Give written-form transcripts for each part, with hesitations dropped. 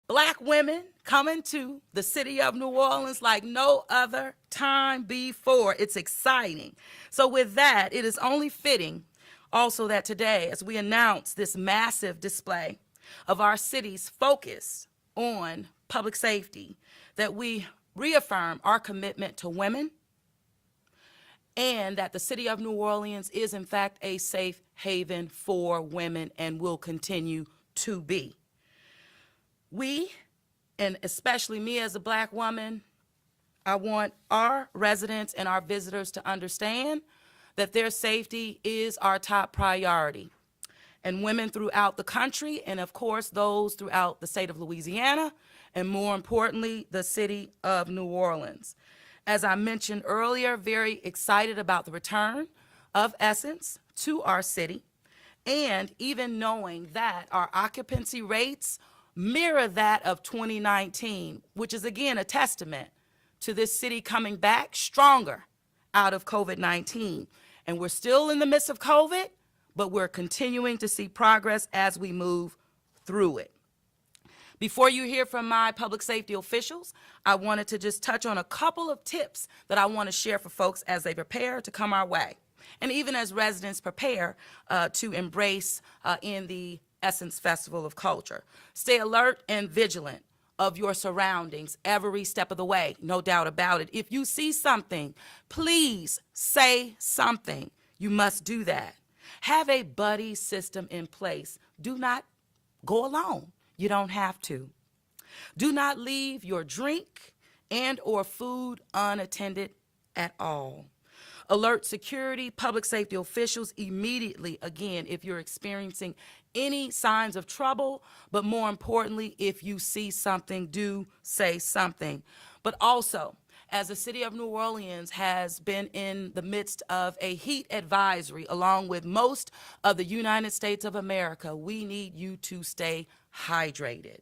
Black women coming to the city of New Orleans like no other time before. It's exciting. So with that, it is only fitting also that today, as we announce this massive display of our city's focus on public safety, that we reaffirm our commitment to women and that the city of New Orleans is in fact a safe haven for women and will continue to be. We, and especially me as a Black woman, I want our residents and our visitors to understand that their safety is our top priority. And women throughout the country, and of course those throughout the state of Louisiana, and more importantly, the city of New Orleans. As I mentioned earlier, very excited about the return of Essence to our city, and even knowing that our occupancy rates mirror that of 2019, which is again a testament to this city coming back stronger out of COVID-19. And we're still in the midst of COVID, but we're continuing to see progress as we move through it. Before you hear from my public safety officials, I wanted to just touch on a couple of tips that I want to share for folks as they prepare to come our way. And even as residents prepare to embrace in the Essence Festival of Culture. Stay alert and vigilant of your surroundings every step of the way, no doubt about it. If you see something, please say something. You must do that. Have a buddy system in place. Do not go alone. You don't have to. Do not leave your drink and or food unattended at all. Alert security, public safety officials immediately, again, if you're experiencing any signs of trouble, but more importantly, if you see something, do say something. But also, as the city of New Orleans has been in the midst of a heat advisory, along with most of the United States of America, we need you to stay hydrated.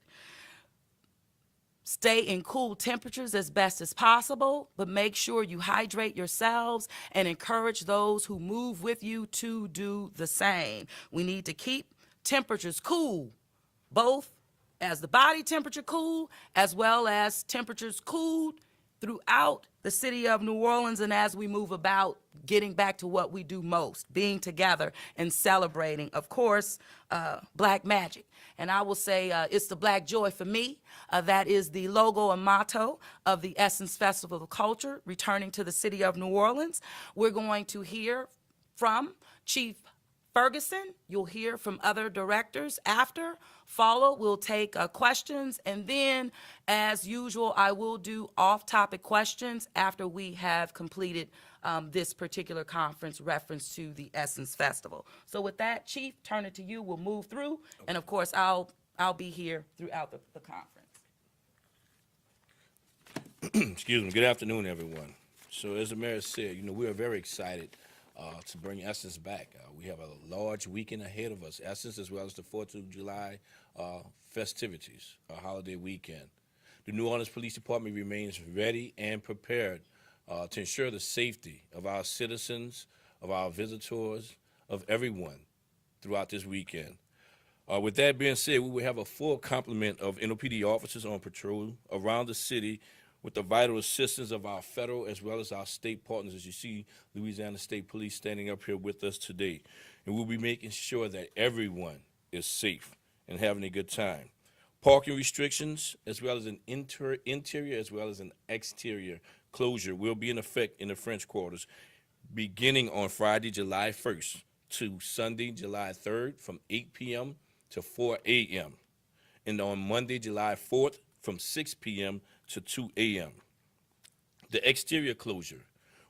Stay in cool temperatures as best as possible, but make sure you hydrate yourselves and encourage those who move with you to do the same. We need to keep temperatures cool, both as the body temperature cool, as well as temperatures cooled throughout the city of New Orleans, and as we move about getting back to what we do most, being together and celebrating, of course, Black magic. And I will say it's the Black joy for me. That is the logo and motto of the Essence Festival of Culture, returning to the city of New Orleans. We're going to hear from Chief Ferguson. You'll hear from other directors after. We'll take questions, and then, as usual, I will do off-topic questions after we have completed this particular conference reference to the Essence Festival. So with that, Chief, turn it to you. We'll move through, and of course, I'll be here throughout the conference. Excuse me. Good afternoon, everyone. So as the mayor said, we are very excited to bring Essence back. We have a large weekend ahead of us, Essence as well as the 4th of July festivities, a holiday weekend. The New Orleans Police Department remains ready and prepared to ensure the safety of our citizens, of our visitors, of everyone throughout this weekend. With that being said, we will have a full complement of NOPD officers on patrol around the city with the vital assistance of our federal as well as our state partners, as you see Louisiana State Police standing up here with us today. And we'll be making sure that everyone is safe and having a good time. Parking restrictions, as well as an interior as well as an exterior closure, will be in effect in the French Quarters beginning on Friday, July 1st to Sunday, July 3rd from 8 p.m. to 4 a.m. and on Monday, July 4th from 6 p.m. to 2 a.m. The exterior closure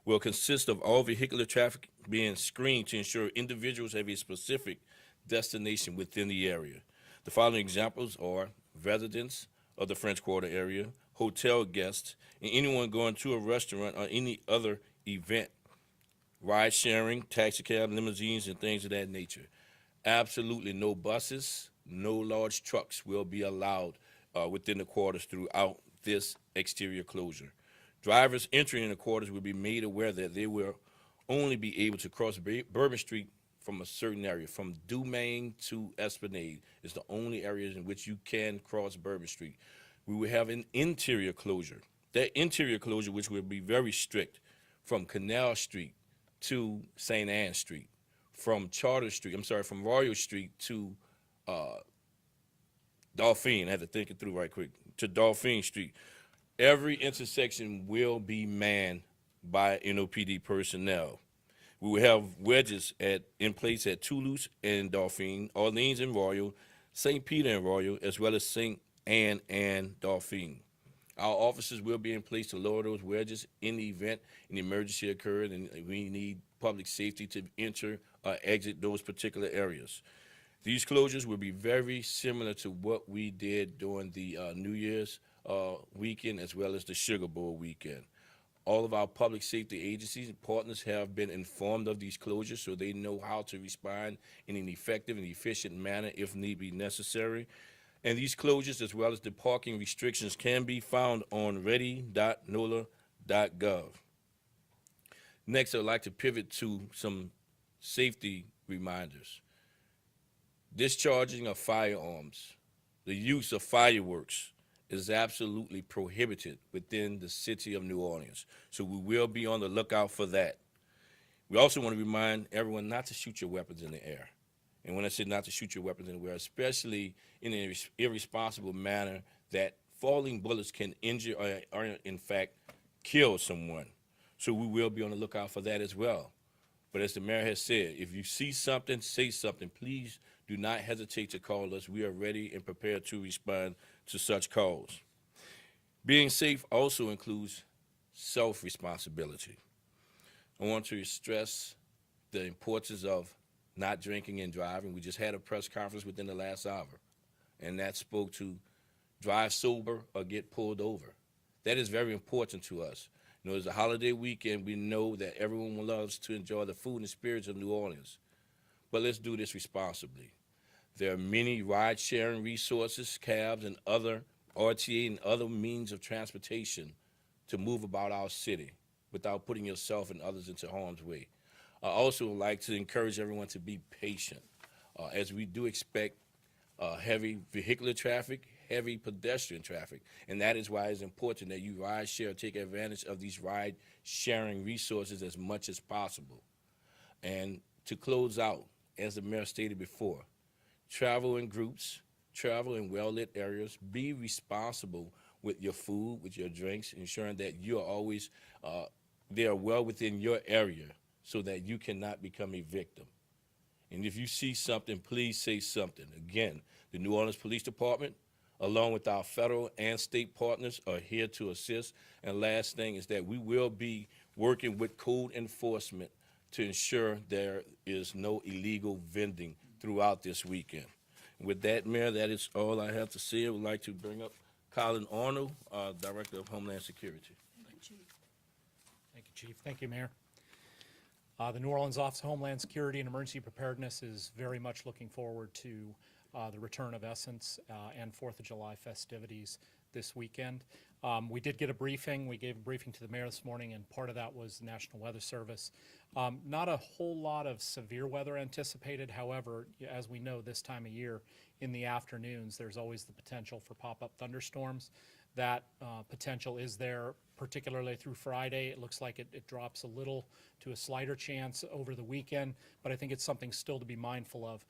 will consist of all vehicular traffic being screened to ensure individuals have a specific destination within the area. The following examples are residents of the French Quarter area, hotel guests, and anyone going to a restaurant or any other event, ride sharing, taxi cab, limousines, and things of that nature. Absolutely no buses, no large trucks will be allowed within the quarters throughout this exterior closure. Drivers entering the quarters will be made aware that they will only be able to cross Bourbon Street from a certain area, from Dumaine to Esplanade, is the only areas in which you can cross Bourbon Street. We will have an interior closure. That interior closure, which will be very strict, from Canal Street to St. Anne Street, from from Royal Street to Dauphine. I had to think it through right quick, to Dauphine Street. Every intersection will be manned by NOPD personnel. We will have wedges in place at Toulouse and Dauphine, Orleans and Royal, St. Peter and Royal, as well as St. Anne and Dauphine. Our officers will be in place to lower those wedges in the event an emergency occurred and we need public safety to enter or exit those particular areas. These closures will be very similar to what we did during the New Year's weekend as well as the Sugar Bowl weekend. All of our public safety agencies and partners have been informed of these closures so they know how to respond in an effective and efficient manner if need be necessary. And these closures, as well as the parking restrictions, can be found on ready.nola.gov. Next, I'd like to pivot to some safety reminders. Discharging of firearms, the use of fireworks is absolutely prohibited within the city of New Orleans. So we will be on the lookout for that. We also want to remind everyone not to shoot your weapons in the air. And when I say not to shoot your weapons in the air, especially in an irresponsible manner that falling bullets can injure or in fact, kill someone. So we will be on the lookout for that as well. But as the mayor has said, if you see something, say something. Please do not hesitate to call us. We are ready and prepared to respond to such calls. Being safe also includes self-responsibility. I want to stress the importance of not drinking and driving. We just had a press conference within the last hour, and that spoke to drive sober or get pulled over. That is very important to us. You know, it's a holiday weekend. We know that everyone loves to enjoy the food and spirits of New Orleans, but let's do this responsibly. There are many ride-sharing resources, cabs, and other RTA and other means of transportation to move about our city without putting yourself and others into harm's way. I also would like to encourage everyone to be patient, as we do expect heavy vehicular traffic, heavy pedestrian traffic, and that is why it's important that you ride share, take advantage of these ride-sharing resources as much as possible. And to close out, as the mayor stated before, travel in groups, travel in well-lit areas, be responsible with your food, with your drinks, ensuring that you are always, they are well within your area so that you cannot become a victim. And if you see something, please say something. Again, the New Orleans Police Department, along with our federal and state partners, are here to assist. And last thing is that we will be working with code enforcement to ensure there is no illegal vending throughout this weekend. And with that, Mayor, that is all I have to say. I would like to bring up Colin Arnold, Director of Homeland Security. Thank you, Chief. Thank you, Mayor. The New Orleans Office of Homeland Security and Emergency Preparedness is very much looking forward to the return of Essence and 4th of July festivities this weekend. We did get a briefing. We gave a briefing to the mayor this morning, and part of that was the National Weather Service. Not a whole lot of severe weather anticipated. However, as we know, this time of year, in the afternoons, there's always the potential for pop-up thunderstorms. That potential is there, particularly through Friday. It looks like it drops a little to a slighter chance over the weekend, but I think it's something still to be mindful of.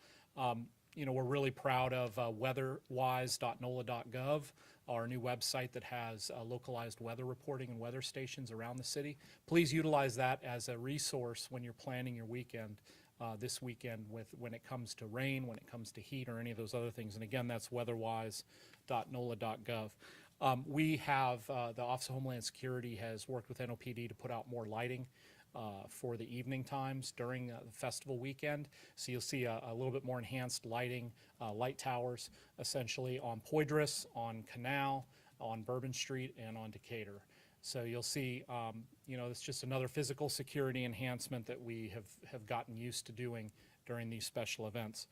You know, we're really proud of weatherwise.nola.gov, our new website that has localized weather reporting and weather stations around the city. Please utilize that as a resource when you're planning your weekend, this weekend, when it comes to rain, when it comes to heat, or any of those other things. And again, that's weatherwise.nola.gov. We have, the Office of Homeland Security has worked with NOPD to put out more lighting for the evening times during the festival weekend. So you'll see a little bit more enhanced lighting, light towers, essentially on Poydras, on Canal, on Bourbon Street, and on Decatur. So you'll see, you know, it's just another physical security enhancement that we have gotten used to doing during these special events.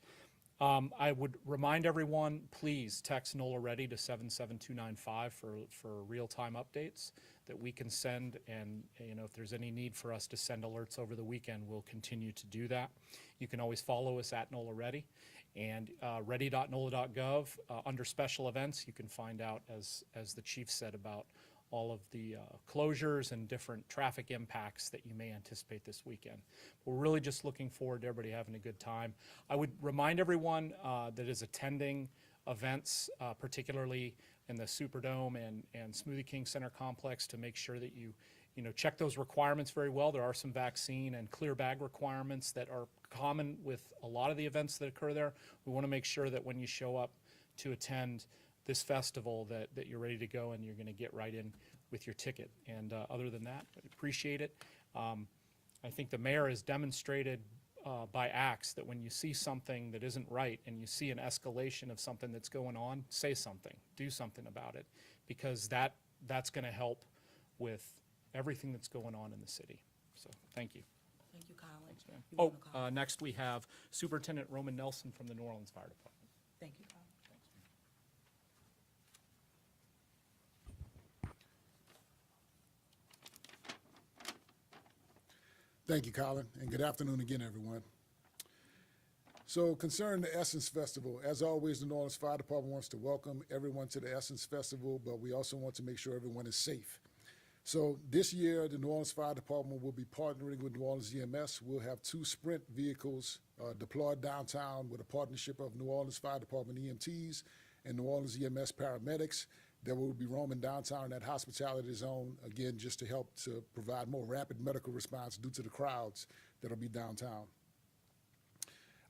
I would remind everyone, please text NOLA Ready to 77295 for real-time updates that we can send. And, if there's any need for us to send alerts over the weekend, we'll continue to do that. You can always follow us at NOLA Ready. And ready.nola.gov, under special events, you can find out, as the chief said, about all of the closures and different traffic impacts that you may anticipate this weekend. We're really just looking forward to everybody having a good time. I would remind everyone that is attending events, particularly in the Superdome and Smoothie King Center complex, to make sure that you check those requirements very well. There are some vaccine and clear bag requirements that are common with a lot of the events that occur there. We want to make sure that when you show up to attend this festival that you're ready to go and you're going to get right in with your ticket. And other than that, I appreciate it. I think the mayor has demonstrated by acts that when you see something that isn't right and you see an escalation of something that's going on, say something, do something about it, because that's going to help with everything that's going on in the city. So thank you. Thank you, Colin. You wanna call? Next we have Superintendent Roman Nelson from the New Orleans Fire Department. Thank you, Colin. Thank you, Colin, and good afternoon again, everyone. So concerning the Essence Festival, as always, the New Orleans Fire Department wants to welcome everyone to the Essence Festival, but we also want to make sure everyone is safe. So this year, the New Orleans Fire Department will be partnering with New Orleans EMS. We'll have 2 Sprint vehicles deployed downtown with a partnership of New Orleans Fire Department EMTs and New Orleans EMS paramedics that will be roaming downtown in that hospitality zone, again, just to help to provide more rapid medical response due to the crowds that'll be downtown.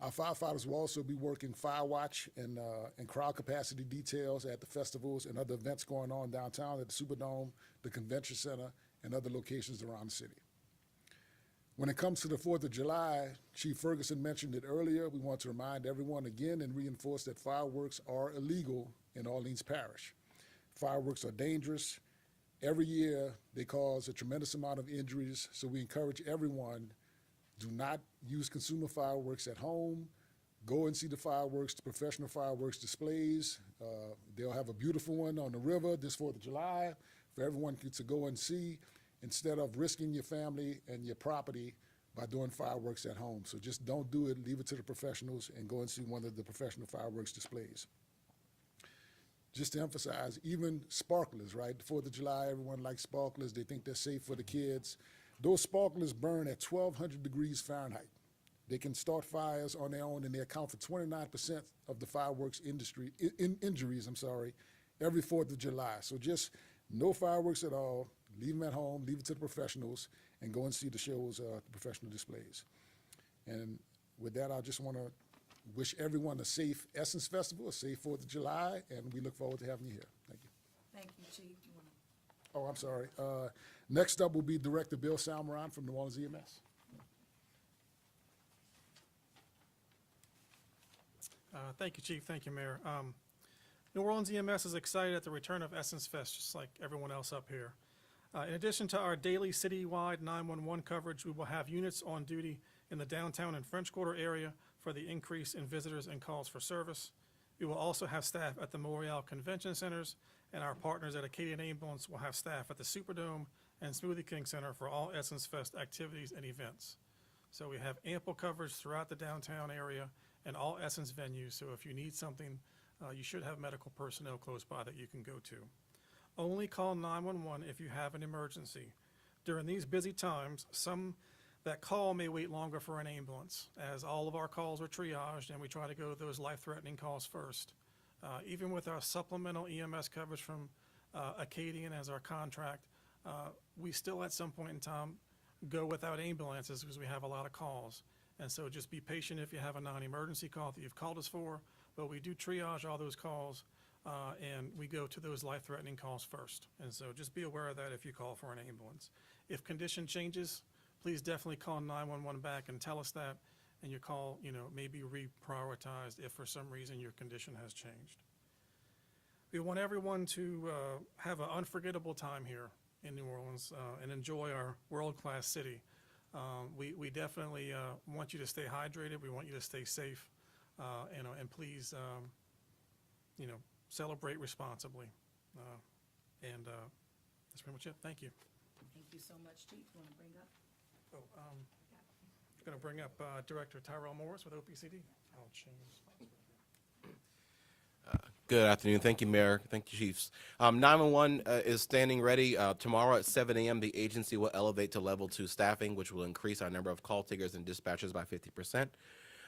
Our firefighters will also be working fire watch and crowd capacity details at the festivals and other events going on downtown at the Superdome, the Convention Center, and other locations around the city. When it comes to the 4th of July, Chief Ferguson mentioned it earlier. We want to remind everyone again and reinforce that fireworks are illegal in Orleans Parish. Fireworks are dangerous. Every year, they cause a tremendous amount of injuries, so we encourage everyone, do not use consumer fireworks at home. Go and see the fireworks, the professional fireworks displays. They'll have a beautiful one on the river this 4th of July for everyone to go and see, instead of risking your family and your property by doing fireworks at home. So just don't do it, leave it to the professionals, and go and see one of the professional fireworks displays. Just to emphasize, even sparklers, right? The 4th of July, everyone likes sparklers. They think they're safe for the kids. Those sparklers burn at 1,200 degrees Fahrenheit. They can start fires on their own, and they account for 29% of the fireworks industry injuries, every 4th of July. So just no fireworks at all. Leave them at home, leave it to the professionals, and go and see the shows, the professional displays. And with that, I just want to wish everyone a safe Essence Festival, a safe 4th of July, and we look forward to having you here. Thank you. Thank you, Chief. You wanna... Oh, I'm sorry. Next up will be Director Bill Salmeron from New Orleans EMS. Thank you, Chief. Thank you, Mayor. New Orleans EMS is excited at the return of Essence Fest, just like everyone else up here. In addition to our daily citywide 911 coverage, we will have units on duty in the downtown and French Quarter area for the increase in visitors and calls for service. We will also have staff at the Memorial Convention Centers, and our partners at Acadian Ambulance will have staff at the Superdome and Smoothie King Center for all Essence Fest activities and events. So we have ample coverage throughout the downtown area and all Essence venues, so if you need something, you should have medical personnel close by that you can go to. Only call 911 if you have an emergency. During these busy times, that call may wait longer for an ambulance, as all of our calls are triaged and we try to go to those life-threatening calls first. Even with our supplemental EMS coverage from Acadian as our contract, we still at some point in time go without ambulances because we have a lot of calls. And so just be patient if you have a non-emergency call that you've called us for, but we do triage all those calls and we go to those life-threatening calls first. And so just be aware of that if you call for an ambulance. If condition changes, please definitely call 911 back and tell us that, and your call, may be reprioritized if for some reason your condition has changed. We want everyone to have an unforgettable time here in New Orleans and enjoy our world-class city. We definitely want you to stay hydrated. We want you to stay safe. and please, celebrate responsibly. That's pretty much it. Thank you. Thank you so much, Chief. Want to bring up? Going to bring up Director Tyrell Morris with OPCD. I'll change. Good afternoon. Thank you, Mayor. Thank you, Chiefs. 911 is standing ready. Tomorrow at 7 a.m., the agency will elevate to level 2 staffing, which will increase our number of call takers and dispatchers by 50%.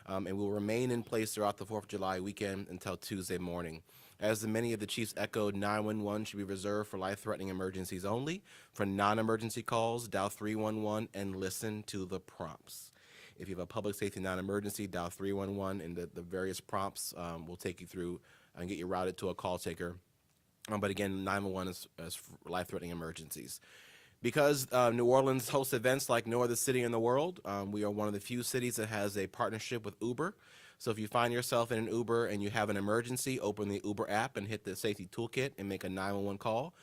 And will remain in place throughout the 4th of July weekend until Tuesday morning. As many of the chiefs echoed, 911 should be reserved for life-threatening emergencies only. For non-emergency calls, dial 311 and listen to the prompts. If you have a public safety non-emergency, dial 311, and the various prompts will take you through and get you routed to a call taker. But again, 911 is for life-threatening emergencies. Because New Orleans hosts events like no other city in the world, we are one of the few cities that has a partnership with Uber. So if you find yourself in an Uber and you have an emergency, open the Uber app and hit the safety toolkit and make a 911 call.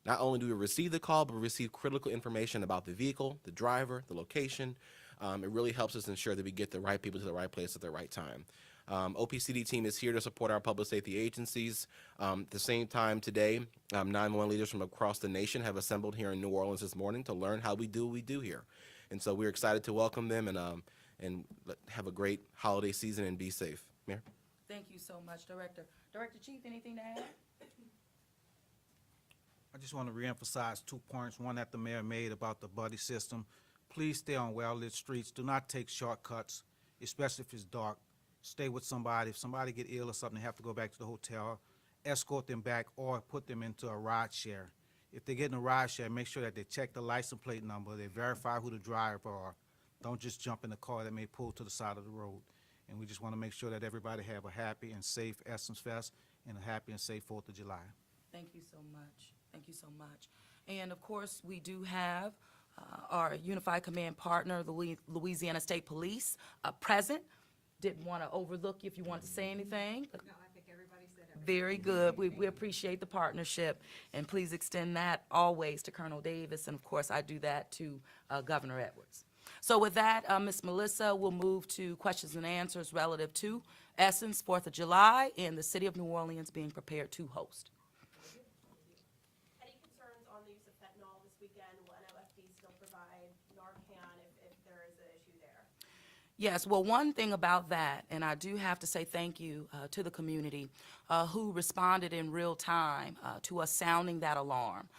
Not only do we receive the call, but we receive critical information about the vehicle, the driver, the location. It really helps us ensure that we get the right people to the right place at the right time. OPCD team is here to support our public safety agencies. At the same time today, 911 leaders from across the nation have assembled here in New Orleans this morning to learn how we do what we do here. And so we're excited to welcome them and have a great holiday season and be safe. Mayor? Thank you so much, Director. Director Chief, anything to add? I just want to reemphasize 2 points. One that the mayor made about the buddy system. Please stay on well-lit streets. Do not take shortcuts, especially if it's dark. Stay with somebody. If somebody get ill or something, they have to go back to the hotel, escort them back or put them into a ride share. If they get in a ride share, make sure that they check the license plate number, they verify who the driver are. Don't just jump in the car that may pull to the side of the road. And we just want to make sure that everybody have a happy and safe Essence Fest and a happy and safe 4th of July. Thank you so much. Thank you so much. And of course, we do have our Unified Command partner, the Louisiana State Police, present. Didn't want to overlook you if you wanted to say anything. No, I think everybody said everything. Very good. We appreciate the partnership, and please extend that always to Colonel Davis, and of course, I do that to Governor Edwards. So with that, Ms. Melissa, we'll move to questions and answers relative to Essence, 4th of July, and the city of New Orleans being prepared to host. Any concerns on the use of fentanyl this weekend? Will NOFD still provide Narcan if there is an issue there? Yes, well, one thing about that, and I do have to say thank you to the community who responded in real time to us sounding that alarm,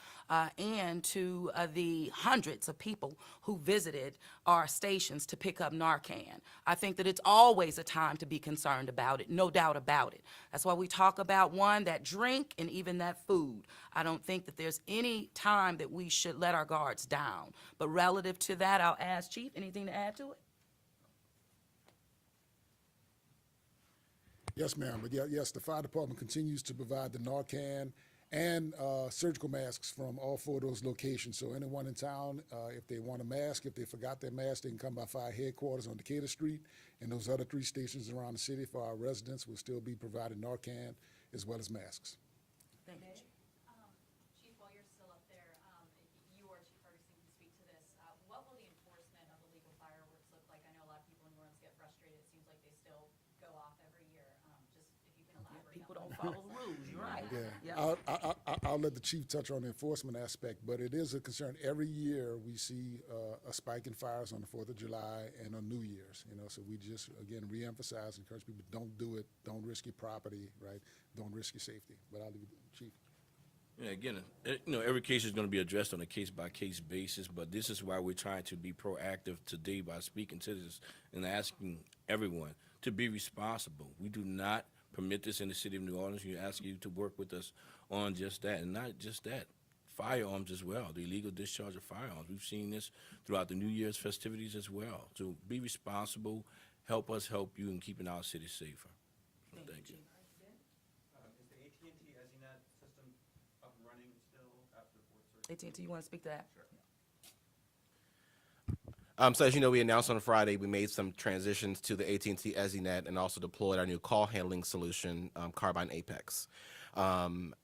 and to the hundreds of people who visited our stations to pick up Narcan. I think that it's always a time to be concerned about it, no doubt about it. That's why we talk about, one, that drink and even that food. I don't think that there's any time that we should let our guards down. But relative to that, I'll ask Chief, anything to add to it? Yes, ma'am. But yes, the fire department continues to provide the Narcan and surgical masks from all 4 of those locations. So anyone in town, if they want a mask, if they forgot their mask, they can come by fire headquarters on Decatur Street, and those other 3 stations around the city for our residents will still be providing Narcan as well as masks. Thank you, Chief. Chief, while you're still up there, you or Chief Ferguson can speak to this. What will the enforcement of illegal fireworks look like? I know a lot of people in New Orleans get frustrated. It seems like they still go off every year. Just if you can elaborate. People don't follow the rules, you're right. Yeah, I'll let the chief touch on the enforcement aspect, but it is a concern. Every year we see a spike in fires on the 4th of July and on New Year's. So we just again reemphasize, encourage people, don't do it, don't risk your property, right? Don't risk your safety. But I'll leave it to the chief. Yeah, again, every case is going to be addressed on a case-by-case basis, but this is why we're trying to be proactive today by speaking to this and asking everyone to be responsible. We do not permit this in the city of New Orleans. We ask you to work with us on just that, and not just that, firearms as well, the illegal discharge of firearms. We've seen this throughout the New Year's festivities as well. So be responsible, help us help you in keeping our city safer. So thank you. Is the AT&T EZNet system up and running still after Fort Search? AT&T, you want to speak to that? So as you know, we announced on Friday we made some transitions to the AT&T EZNet and also deployed our new call handling solution, Carbine Apex.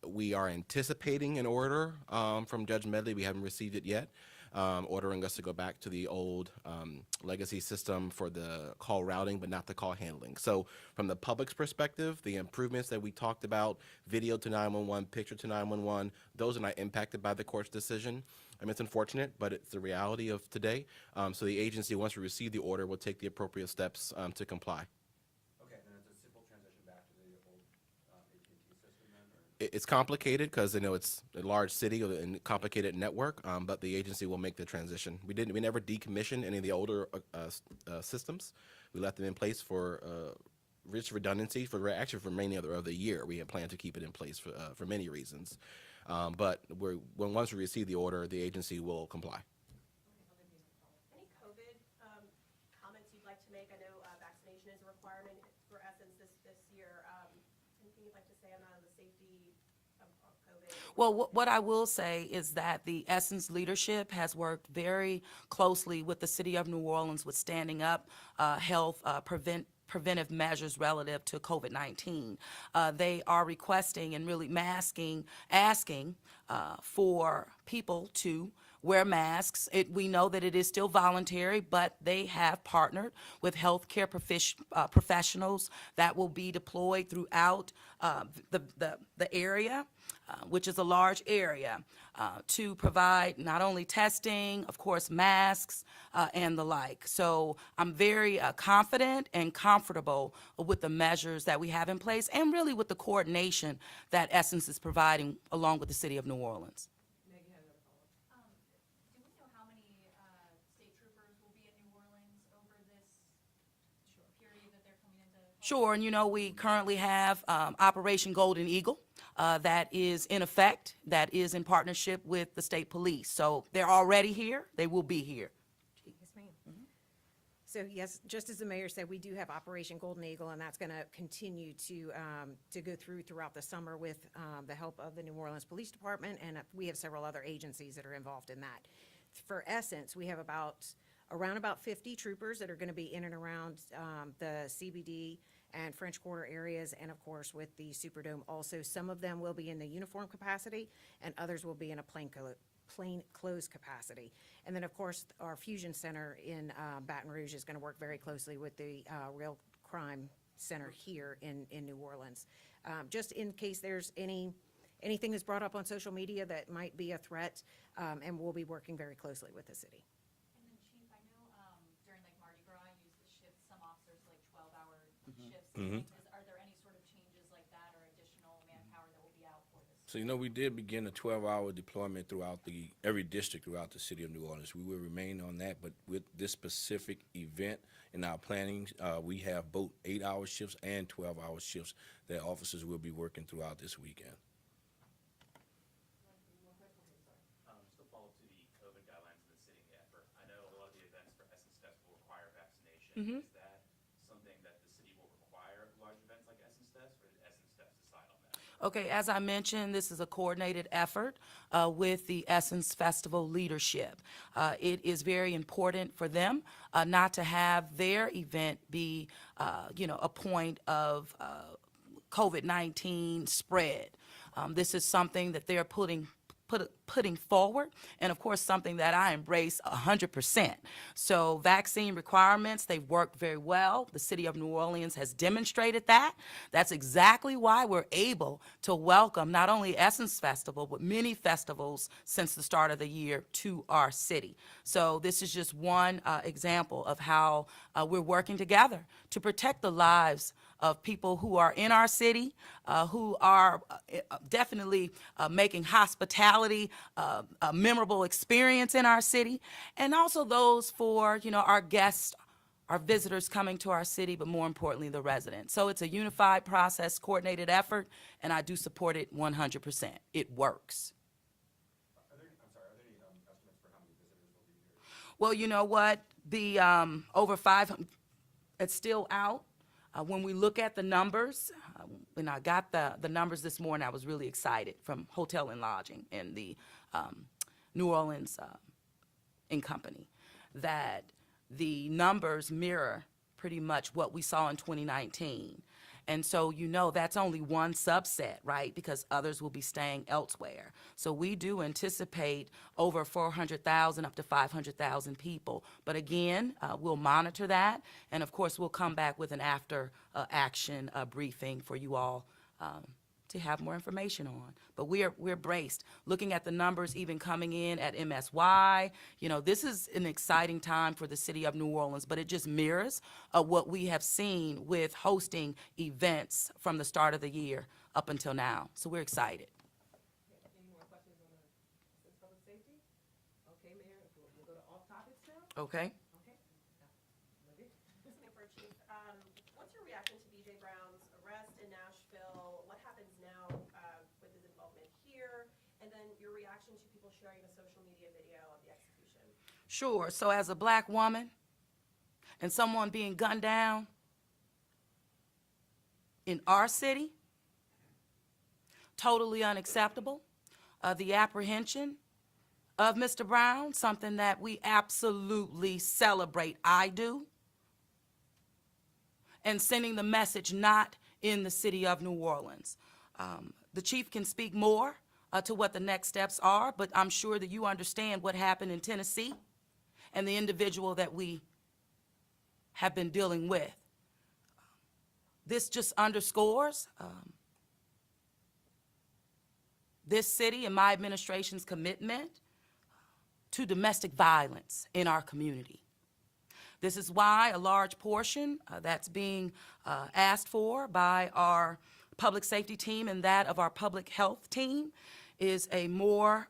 We are anticipating an order from Judge Medley. We haven't received it yet. ordering us to go back to the old legacy system for the call routing, but not the call handling. So from the public's perspective, the improvements that we talked about, video to 911, picture to 911, those are not impacted by the court's decision. I mean, it's unfortunate, but it's the reality of today. So the agency, once we receive the order, will take the appropriate steps to comply. Okay, then it's a simple transition back to the old AT&T system then, or? It's complicated because it's a large city and complicated network, but the agency will make the transition. We never decommissioned any of the older systems. We left them in place for rich redundancy actually for many of the year. We had planned to keep it in place for many reasons. But once we receive the order, the agency will comply. Any COVID comments you'd like to make? I know vaccination is a requirement for Essence this year. Anything you'd like to say on the safety of COVID? Well, what I will say is that the Essence leadership has worked very closely with the city of New Orleans with standing up health preventive measures relative to COVID-19. They are requesting and really asking for people to wear masks. We know that it is still voluntary, but they have partnered with healthcare professionals that will be deployed throughout the area, which is a large area, to provide not only testing, of course, masks, and the like. So I'm very confident and comfortable with the measures that we have in place and really with the coordination that Essence is providing along with the city of New Orleans. Do we know how many state troopers will be in New Orleans over this period that they're coming into? Sure, and we currently have Operation Golden Eagle that is in effect, that is in partnership with the state police. So they're already here, they will be here. Yes, ma'am. So yes, just as the mayor said, we do have Operation Golden Eagle, and that's going to continue to go throughout the summer with the help of the New Orleans Police Department, and we have several other agencies that are involved in that. For Essence, we have around about 50 troopers that are going to be in and around the CBD and French Quarter areas, and of course with the Superdome also. Some of them will be in the uniform capacity, and others will be in a plain clothes capacity. And then, of course, our Fusion Center in Baton Rouge is going to work very closely with the Real Crime Center here in New Orleans. Just in case there's anything that's brought up on social media that might be a threat, and we'll be working very closely with the city. And then Chief, I know during like Mardi Gras, you use the shifts, some officers like 12-hour shifts. Are there any sort of changes like that or additional manpower that will be out for this? So, we did begin a 12-hour deployment throughout every district throughout the city of New Orleans. We will remain on that, but with this specific event in our planning, we have both 8-hour shifts and 12-hour shifts that officers will be working throughout this weekend. Just to follow up to the COVID guidelines and the city effort, I know a lot of the events for Essence Fest will require vaccination. Is that something that the city will require large events like Essence Fest, or did Essence Fest decide on that? Okay, as I mentioned, this is a coordinated effort with the Essence Festival leadership. It is very important for them not to have their event be, a point of COVID-19 spread. This is something that they're putting forward, and of course something that I embrace 100%. So vaccine requirements, they've worked very well. The city of New Orleans has demonstrated that. That's exactly why we're able to welcome not only Essence Festival, but many festivals since the start of the year to our city. So this is just one example of how we're working together to protect the lives of people who are in our city, who are definitely making hospitality a memorable experience in our city, and also those for, our guests, our visitors coming to our city, but more importantly, the residents. So it's a unified process, coordinated effort, and I do support it 100%. It works. Are there any estimates for how many visitors will be here? Well, you know what? The over 500, it's still out. When we look at the numbers, when I got the numbers this morning, I was really excited from Hotel and Lodging and the New Orleans and Company, that the numbers mirror pretty much what we saw in 2019. And so, you know, that's only one subset, right? Because others will be staying elsewhere. So we do anticipate over 400,000 up to 500,000 people. But again, we'll monitor that. And of course, we'll come back with an after action briefing for you all to have more information on. But we're braced. Looking at the numbers even coming in at MSY, you know, this is an exciting time for the city of New Orleans, but it just mirrors what we have seen with hosting events from the start of the year up until now. So we're excited. Any more questions on the public safety? Okay, Mayor, we'll go to off topics now. Okay? Okay. Olivia? Something for Chief. What's your reaction to BJ Brown's arrest in Nashville? What happens now with his involvement here? And then your reaction to people sharing the social media video of the execution? Sure. So as a black woman and someone being gunned down in our city, totally unacceptable. The apprehension of Mr. Brown, something that we absolutely celebrate. I do. And sending the message not in the city of New Orleans. The chief can speak more to what the next steps are, but I'm sure that you understand what happened in Tennessee and the individual that we have been dealing with. This just underscores this city and my administration's commitment to domestic violence in our community. This is why a large portion that's being asked for by our public safety team and that of our public health team is a more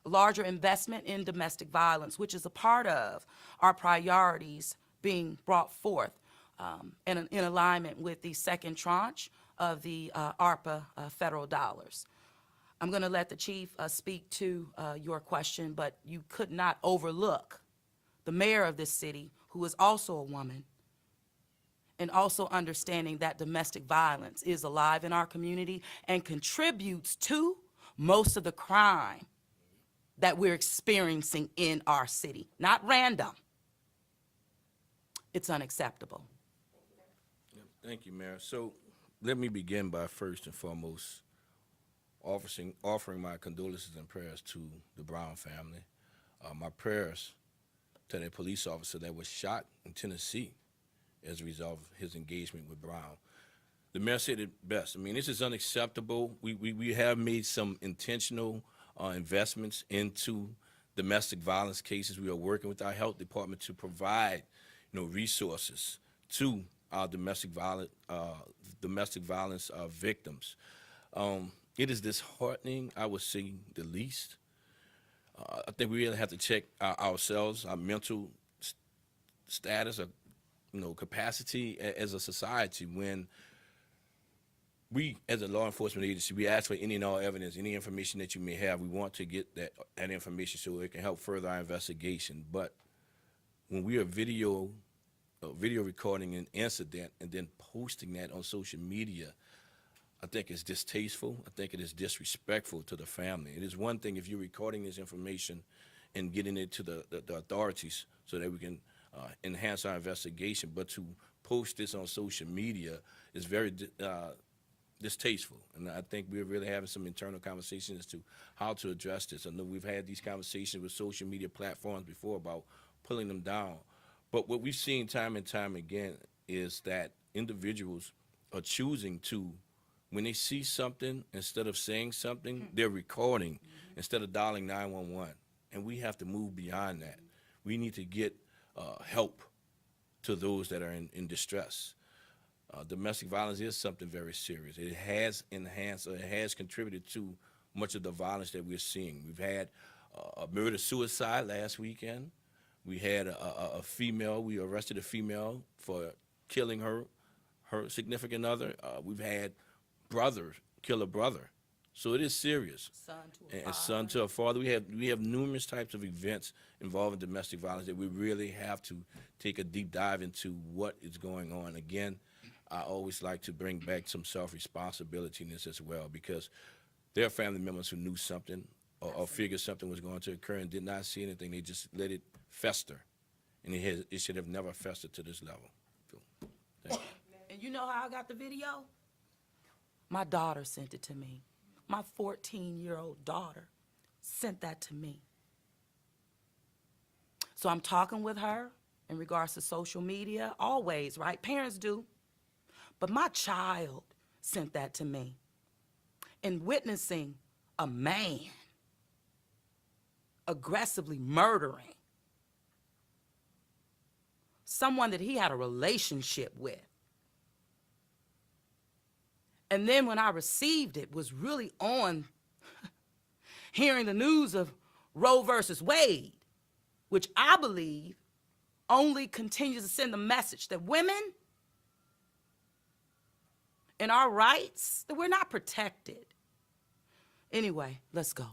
larger investment in domestic violence, which is a part of our priorities being brought forth in alignment with the second tranche of the ARPA federal dollars. I'm going to let the chief speak to your question, but you could not overlook the mayor of this city, who is also a woman, and also understanding that domestic violence is alive in our community and contributes to most of the crime that we're experiencing in our city. Not random. It's unacceptable. Thank you, Mayor. So let me begin by first and foremost offering my condolences and prayers to the Brown family. My prayers to that police officer that was shot in Tennessee as a result of his engagement with Brown. The mayor said it best. I mean, this is unacceptable. We have made some intentional investments into domestic violence cases. We are working with our health department to provide, resources to our domestic violence victims. It is disheartening, I would say the least. I think we really have to check ourselves, our mental status, or capacity as a society when we, as a law enforcement agency, we ask for any and all evidence, any information that you may have. We want to get that information so it can help further our investigation. But when we are video recording an incident and then posting that on social media, I think it's distasteful. I think it is disrespectful to the family. It is one thing if you're recording this information and getting it to the authorities so that we can enhance our investigation, but to post this on social media is very distasteful. And I think we're really having some internal conversations as to how to address this. I know we've had these conversations with social media platforms before about pulling them down. But what we've seen time and time again is that individuals are choosing to, when they see something, instead of saying something, they're recording instead of dialing 911. And we have to move beyond that. We need to get help to those that are in distress. Domestic violence is something very serious. It has enhanced, or it has contributed to much of the violence that we're seeing. We've had a murder-suicide last weekend. We had a female, we arrested a female for killing her significant other. We've had brother kill a brother. So it is serious. Son to a father. We have numerous types of events involving domestic violence that we really have to take a deep dive into what is going on. Again, I always like to bring back some self-responsibility in this as well, because there are family members who knew something or figured something was going to occur and did not see anything. They just let it fester, and it should have never festered to this level. Thank you. And you know how I got the video? My daughter sent it to me. My 14-year-old daughter sent that to me. So I'm talking with her in regards to social media, always, right? Parents do. But my child sent that to me. And witnessing a man aggressively murdering someone that he had a relationship with. And then when I received it, was really on hearing the news of Roe versus Wade, which I believe only continues to send the message that women and our rights, that we're not protected. Anyway, let's go. I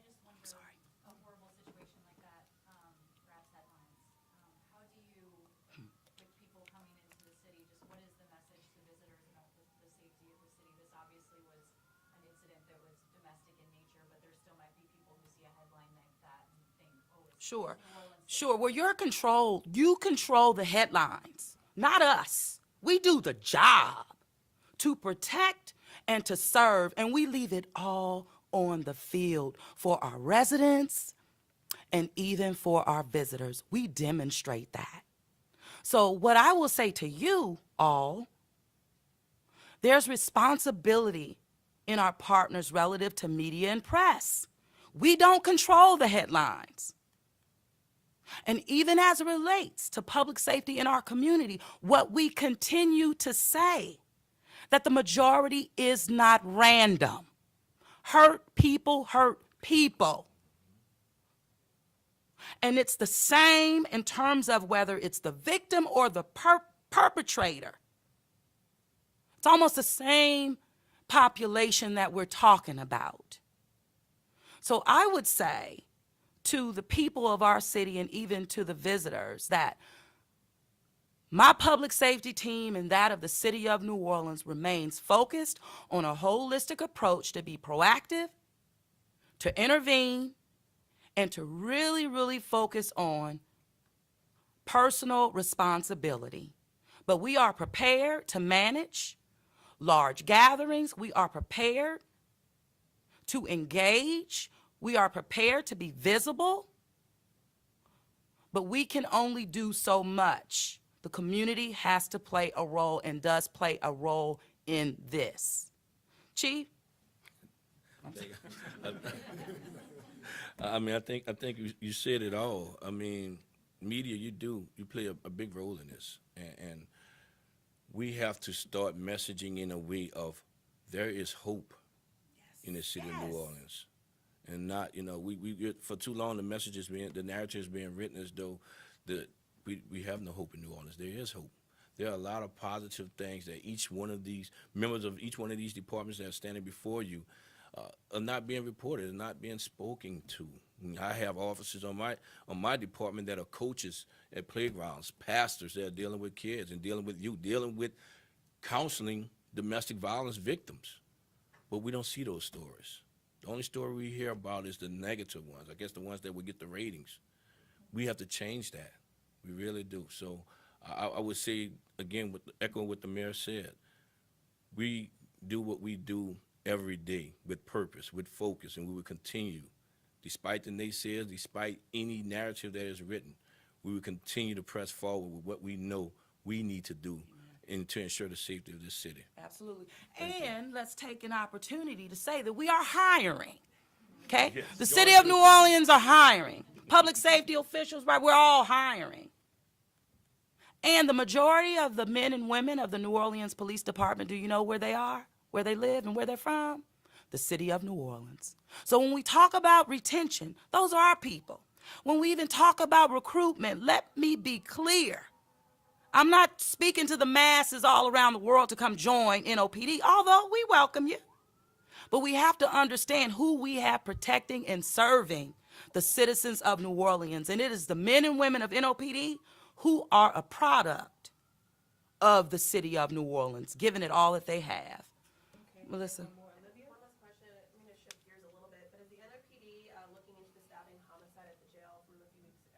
just wonder, Sorry. a horrible situation like that grabs headlines. How do you, with people coming into the city, just what is the message to visitors about the safety of the city? This obviously was an incident that was domestic in nature, but there still might be people who see a headline like that and think, oh, it's Sure. New Orleans. Sure. Well, you control the headlines, not us. We do the job to protect and to serve, and we leave it all on the field for our residents and even for our visitors. We demonstrate that. So what I will say to you all, there's responsibility in our partners relative to media and press. We don't control the headlines. And even as it relates to public safety in our community, what we continue to say, that the majority is not random. Hurt people hurt people. And it's the same in terms of whether it's the victim or the perpetrator. It's almost the same population that we're talking about. So I would say to the people of our city and even to the visitors that my public safety team and that of the city of New Orleans remains focused on a holistic approach to be proactive, to intervene, and to really, really focus on personal responsibility. But we are prepared to manage large gatherings. We are prepared to engage. We are prepared to be visible. But we can only do so much. The community has to play a role and does play a role in this. Chief? I mean, I think you said it all. I mean, media, you play a big role in this, and we have to start messaging in a way of there is hope in the city of New Orleans, and not, we for too long the narrative is being written as though we have no hope in New Orleans. There is hope. There are a lot of positive things that each one of these members of each one of these departments that are standing before you are not being reported, are not being spoken to. I have officers on my department that are coaches at playgrounds, pastors that are dealing with kids and dealing with youth, dealing with counseling domestic violence victims. But we don't see those stories. The only story we hear about is the negative ones, I guess the ones that would get the ratings. We have to change that. We really do. So I would say, again, echoing what the mayor said, we do what we do every day with purpose, with focus, and we will continue. Despite the naysayers, despite any narrative that is written, we will continue to press forward with what we know we need to do and to ensure the safety of this city. Absolutely. And let's take an opportunity to say that we are hiring, okay? Yes. The city of New Orleans are hiring. Public safety officials, right, we're all hiring. And the majority of the men and women of the New Orleans Police Department, do you know where they are, where they live, and where they're from? The city of New Orleans. So when we talk about retention, those are our people. When we even talk about recruitment, let me be clear. I'm not speaking to the masses all around the world to come join NOPD, although we welcome you. But we have to understand who we have protecting and serving the citizens of New Orleans. And it is the men and women of NOPD who are a product of the city of New Orleans, giving it all that they have. Melissa? One last question, I'm gonna shift gears a little bit, but is the NOPD looking into the stabbing homicide at the jail from a few weeks ago?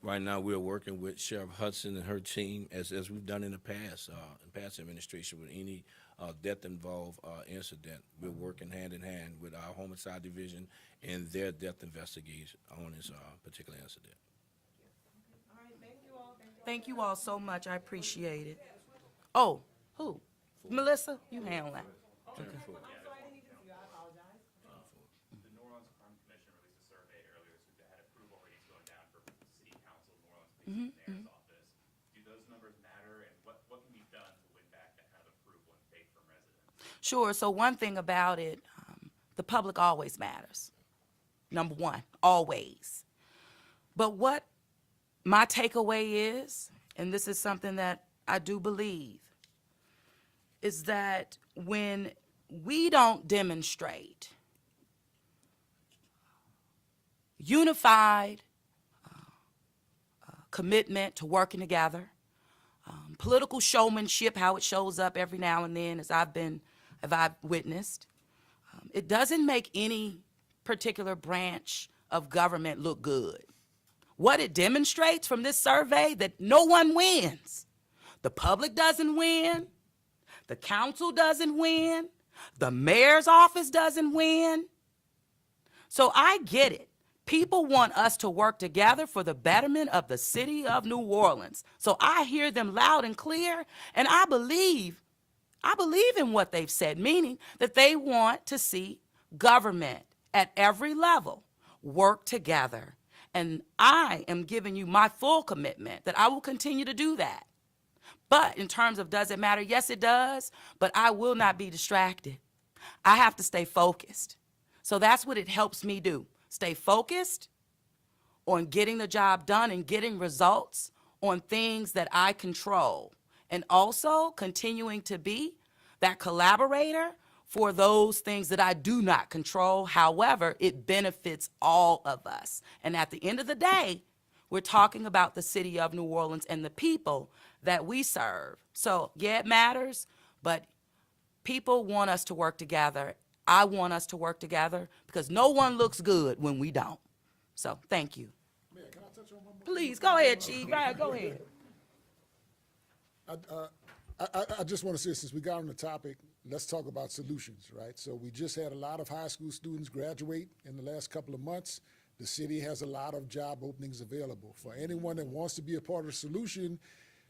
Right now, we're working with Sheriff Hudson and her team, as we've done in the past administration, with any death-involved incident. We're working hand in hand with our homicide division and their death investigation on this particular incident. All right, thank you all. Thank you all so much. I appreciate it. Oh, who? Melissa, you handle that. I'm sorry, I didn't even see you. I apologize. The New Orleans Crime Commission released a survey earlier this week that had approval ratings going down for city council, New Orleans Police and Mayor's office. Do those numbers matter, and what can be done to win back that kind of approval and faith from residents? Sure. So one thing about it, the public always matters. Number one, always. But what my takeaway is, and this is something that I do believe, is that when we don't demonstrate unified commitment to working together, political showmanship, how it shows up every now and then, as I've witnessed, it doesn't make any particular branch of government look good. What it demonstrates from this survey, that no one wins. The public doesn't win. The council doesn't win. The mayor's office doesn't win. So I get it. People want us to work together for the betterment of the city of New Orleans. So I hear them loud and clear, and I believe in what they've said, meaning that they want to see government at every level work together. And I am giving you my full commitment that I will continue to do that. But in terms of does it matter? Yes, it does, but I will not be distracted. I have to stay focused. So that's what it helps me do. Stay focused on getting the job done and getting results on things that I control. And also continuing to be that collaborator for those things that I do not control. However, it benefits all of us. And at the end of the day, we're talking about the city of New Orleans and the people that we serve. So yeah, it matters, but people want us to work together. I want us to work together because no one looks good when we don't. So thank you. Mayor, can I touch on one more? Please, go ahead, Chief. Go ahead. I just want to say, since we got on the topic, let's talk about solutions, right? So we just had a lot of high school students graduate in the last couple of months. The city has a lot of job openings available. For anyone that wants to be a part of the solution,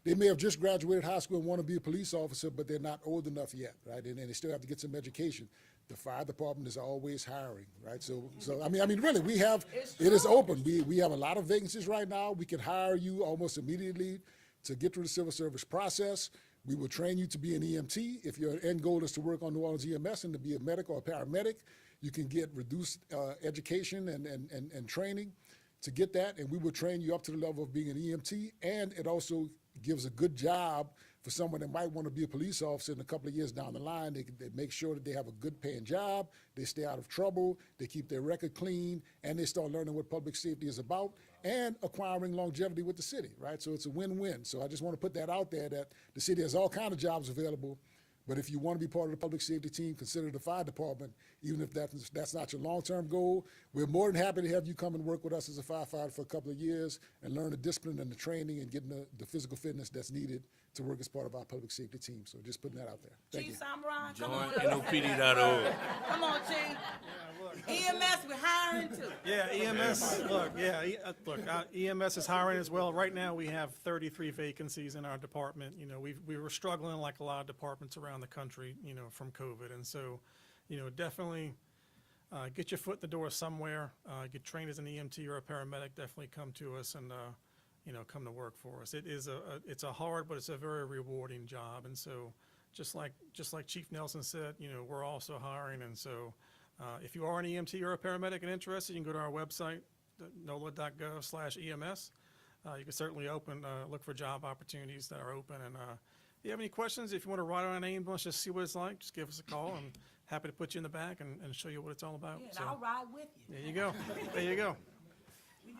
they may have just graduated high school and want to be a police officer, but they're not old enough yet, right? And they still have to get some education. The fire department is always hiring, right? So I mean, really, it is open. We have a lot of vacancies right now. We can hire you almost immediately to get through the civil service process. We will train you to be an EMT. If your end goal is to work on New Orleans EMS and to be a medic or a paramedic, you can get reduced education and training to get that, and we will train you up to the level of being an EMT, and it also gives a good job for someone that might want to be a police officer in a couple of years down the line. They make sure that they have a good paying job, they stay out of trouble, they keep their record clean, and they start learning what public safety is about and acquiring longevity with the city, right? So it's a win-win. So I just want to put that out there, that the city has all kinds of jobs available, but if you want to be part of the public safety team, consider the fire department, even if that's not your long-term goal. We're more than happy to have you come and work with us as a firefighter for a couple of years and learn the discipline and the training and getting the physical fitness that's needed to work as part of our public safety team. So just putting that out there. Thank you. Chief Samurai, come Join on. NOPD.org. Come on, Chief. EMS, we're hiring too. Yeah, EMS, EMS is hiring as well. Right now, we have 33 vacancies in our department. You know, we were struggling like a lot of departments around the country, you know, from COVID. And so, you know, definitely get your foot in the door somewhere. Get trained as an EMT or a paramedic, definitely come to us and, you know, come to work for us. It's a hard, but it's a very rewarding job. And so just like Chief Nelson said, you know, we're also hiring. And so if you are an EMT or a paramedic and interested, you can go to our website, nola.gov/EMS. You can certainly look for job opportunities that are open. And if you have any questions, if you want to write our name, let's just see what it's like, just give us a call. I'm happy to put you in the back and show you what it's all about. And So I'll ride with you. there you go. There you go.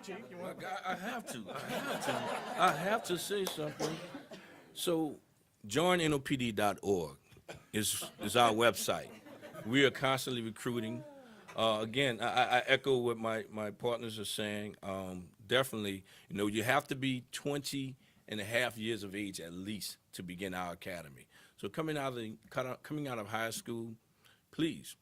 Chief, you want? I have to say something. So join NOPD.org is our website. We are constantly recruiting. Again, I echo what my partners are saying. definitely, you know, you have to be 20 and a half years of age at least to begin our academy. So coming out of high school, please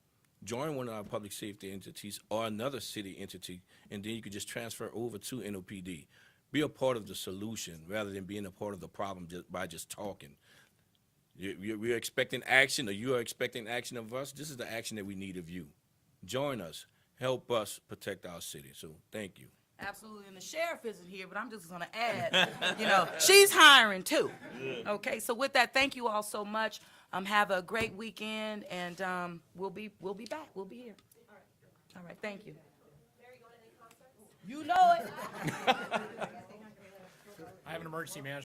join one of our public safety entities or another city entity, and then you could just transfer over to NOPD. Be a part of the solution rather than being a part of the problem by just talking. We're expecting action, or you are expecting action of us. This is the action that we need of you. Join us. Help us protect our city. So thank you. Absolutely, and the sheriff isn't here, but I'm just gonna add, you know, she's hiring too. Okay, so with that, thank you all so much. Have a great weekend, and we'll be back. We'll be here. All right, thank you. You know it. I have an emergency management